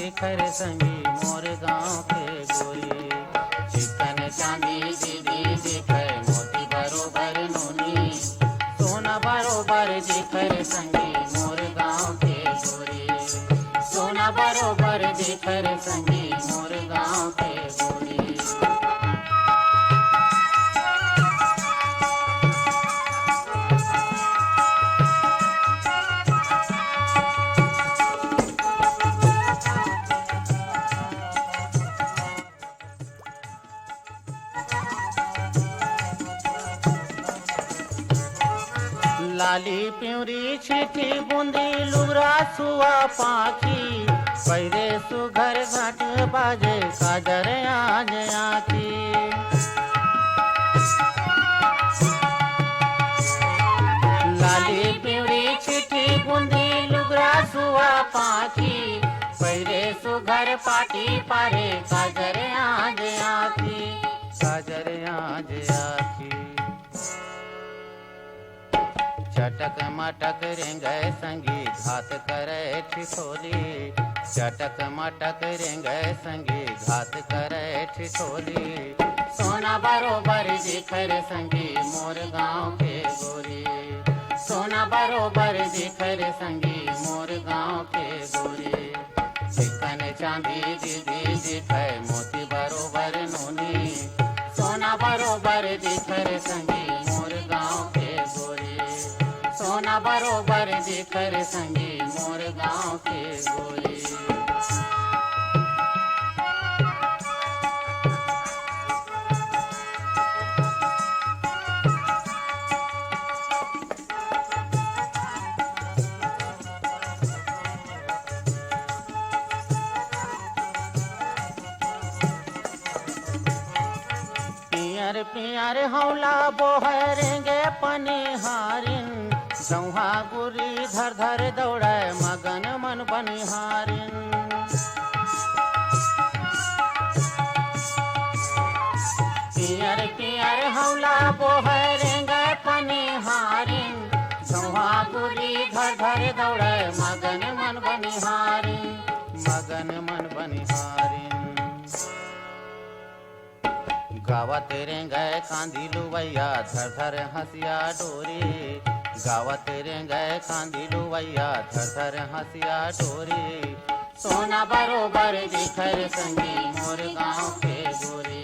दिखर संगी मोर गाँव के गोरी। चिकन चांदी दीदी दिखर मोती बरोबर नूनी, सोना बरोबर दिखर संगी मोर गाँव के गोरी। सोना बरोबर दिखर संगी मोर गाँव के गोरी। लाली प्यूरी छिटी बूंदी लुगरा सुआ पाखी, पैरे सुघर घाट बाजे काजर आज आखी। लाली प्यूरी छिटी बूंदी लुगरा सुआ पाखी, पैरे सुघर पाटी पारे काजर आज आखी। काजर आज आखी। चटक मटक रेंगै संगी घात करे ठिठोली, चटक मटक रेंगै संगी घात करे ठिठोली। सोना बरोबर दिखर संगी मोर गाँव के गोरी। सोना बरोबर दिखर संगी मोर गाँव के गोरी। चिकन चांदी दीदी दिखै मोती बरोबर नूनी, सोना बरोबर दिखर संगी मोर गाँव के गोरी। सोना बरोबर दिखर संगी मोर गाँव के गोरी। पियर पियर हौला बोहरेंगे पनिहारिन, जौहा गुरी धर धर दौड़े मगन मन बनिहारिन। पियर पियर हौला बोहरेंगे पनिहारिन, जौहा गुरी धर धर दौड़े मगन मन बनिहारिन। मगन मन बनिहारिन। गावत रेंगै कांदी लुवैया धर धर हंसिया डोरी, गावत रेंगै कांदी लुवैया धर धर हंसिया डोरी। सोना बरोबर दिखर संगी मोर गाँव के गोरी।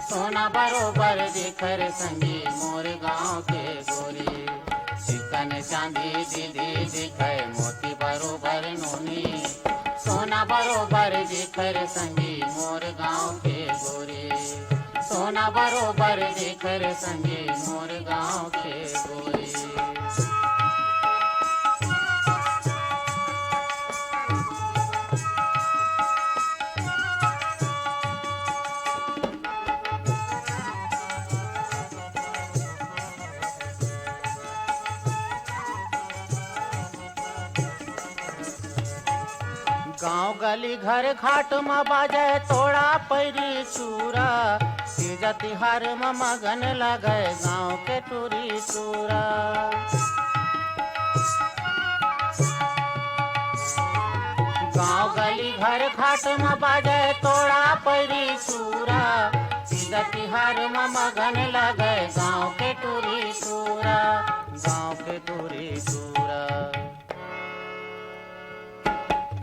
सोना बरोबर दिखर संगी मोर गाँव के गोरी। चिकन चांदी दीदी दिखै मोती बरोबर नूनी, सोना बरोबर दिखर संगी मोर गाँव के गोरी। सोना बरोबर दिखर संगी मोर गाँव के गोरी। गाँव गली घर घाट में बाजे तोड़ा पैरी चूरा, तीज तिहार में मगन लगे गाँव के टूरी चूरा। गाँव गली घर घाट में बाजे तोड़ा पैरी चूरा, तीज तिहार में मगन लगे गाँव के टूरी चूरा। गाँव के टूरी चूरा।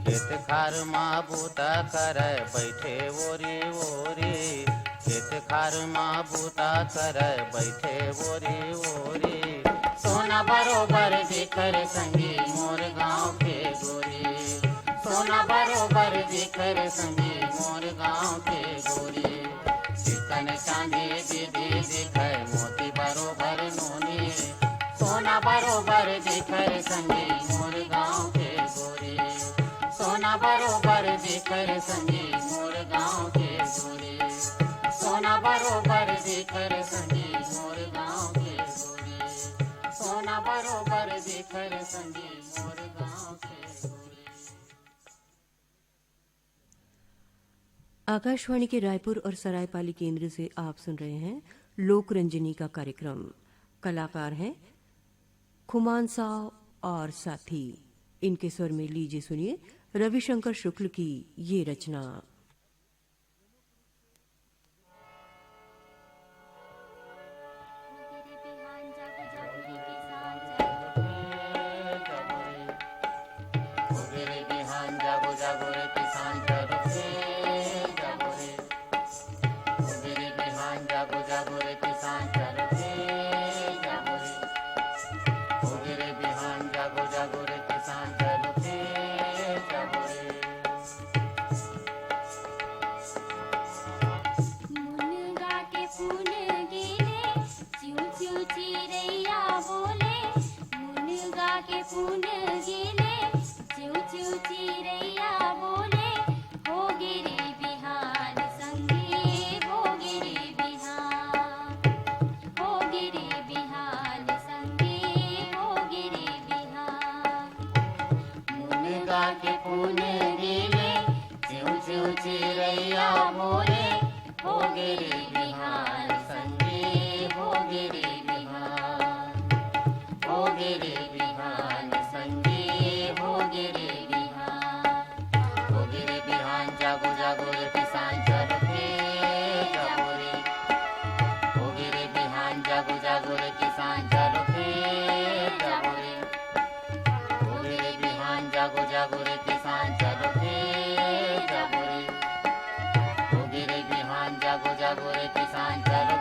खेत खार माँ बूता करे बैठे ओरी ओरी, खेत खार माँ बूता करे बैठे ओरी ओरी। सोना बरोबर दिखर संगी मोर गाँव के गोरी। सोना बरोबर दिखर संगी मोर गाँव के गोरी। चिकन चांदी दीदी दिखै मोती बरोबर नूनी, सोना बरोबर दिखर संगी मोर गाँव के गोरी। सोना बरोबर दिखर संगी मोर गाँव के गोरी। सोना बरोबर दिखर संगी मोर गाँव के गोरी। सोना बरोबर दिखर संगी मोर गाँव के गोरी। आकाशवाणी के रायपुर और सरायपाली केंद्र से आप सुन रहे हैं लोक रंजनी का कार्यक्रम। कलाकार हैं खुमान साव और साथी। इनके स्वर में लीजिए सुनिए रविशंकर शुक्ल की ये रचना। जागो जागो रे किसान चलो रे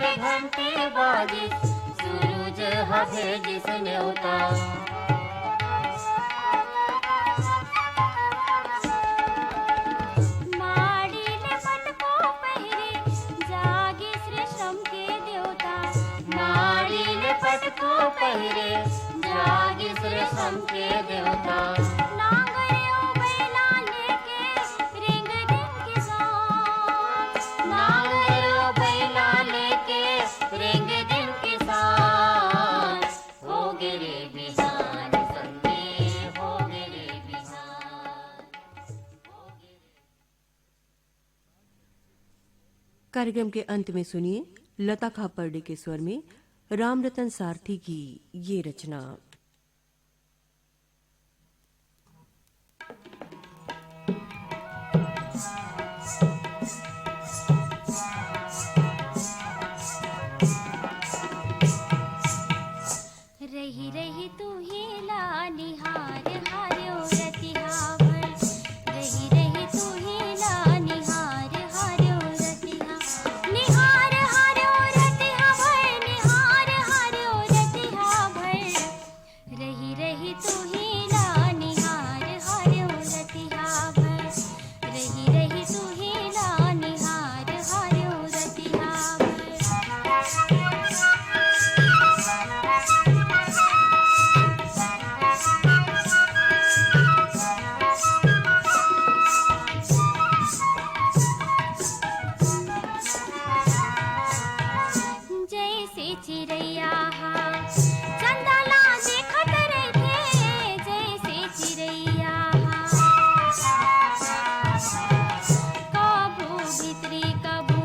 के घंटी बाजी सूरज हवे जिस न्योता माड़ीले पटको पहिरे जागे श्री श्रम के देवता माड़ीले पटको पहिरे जागी श्री श्रम के देवता नांगरे ओ बैला लेके रिंग दिन किसान नांगरो बैला लेके रेंग दिन किसान हो गिरे बिहान संगे हो गिरे बिहान। कार्यक्रम के अंत में सुनिए लता खापर्डे के स्वर में रामरतन सारथी की ये रचना। रही रही तू ही ला निहार हार्यो रतिहा भर रही रही तू ही ला निहार हार्यो रतिहा निहार हार्यो रतिहा भर निहार हार्यो रतिहा भर रही रही तू ही ला निहार हार्यो रतिहा भर रही रही तू ही ला निहार हार्यो रतिहा भर जैसे चिड़ैया हा चंदला देखत रहे जैसे चिड़ैया कबू भीतरी कबू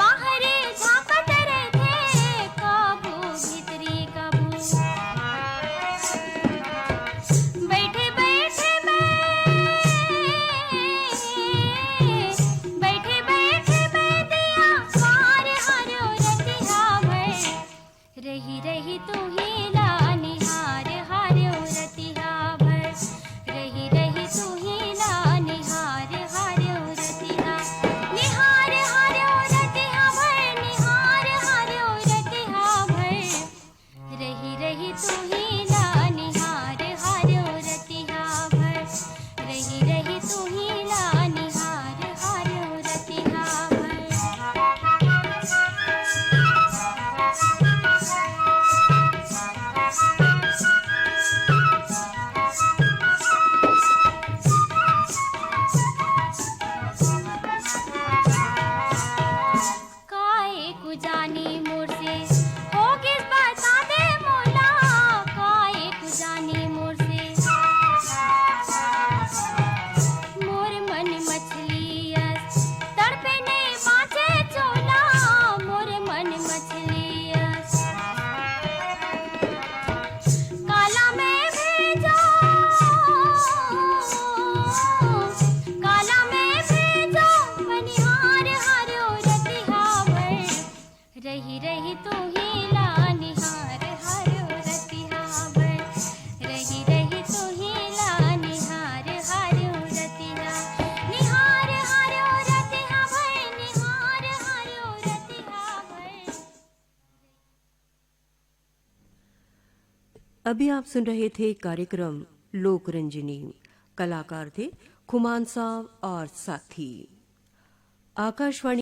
बाहरे झांकत रहे कबू भीतरी कबू बैठे बैठे बैठे बैठे दिया पार हरो रतिहा भर रही रही तू ही ला निहार हार्यो रतिहा भर रही रही तू ही ला निहार हार्यो रतिहा निहार हार्यो रतिहा भर निहार हार्यो रतिहा भर रही रही तू ही ला निहार हार्यो रतिहा भर रही रही तू ही ला निहार हार्यो रतिहा काए को जानी मोर से होगे बता दे मोला काए को जानी मोर से मोर मन मछलियस तड़पे ने बाँचे चोला मोर मन मछलियस काला में भेजो काला में भेजो बनिहार हार्यो रतिहा भर रही रही तू ही ला निहार हार्यो रतिहा भर रही रही तू ही ला निहार हार्यो रतिहा निहार हार्यो रतिहा भर निहार हार्यो रतिहा भर। अभी आप सुन रहे थे कार्यक्रम लोक रंजनी। कलाकार थे खुमान साहब और साथी। आकाशवाणी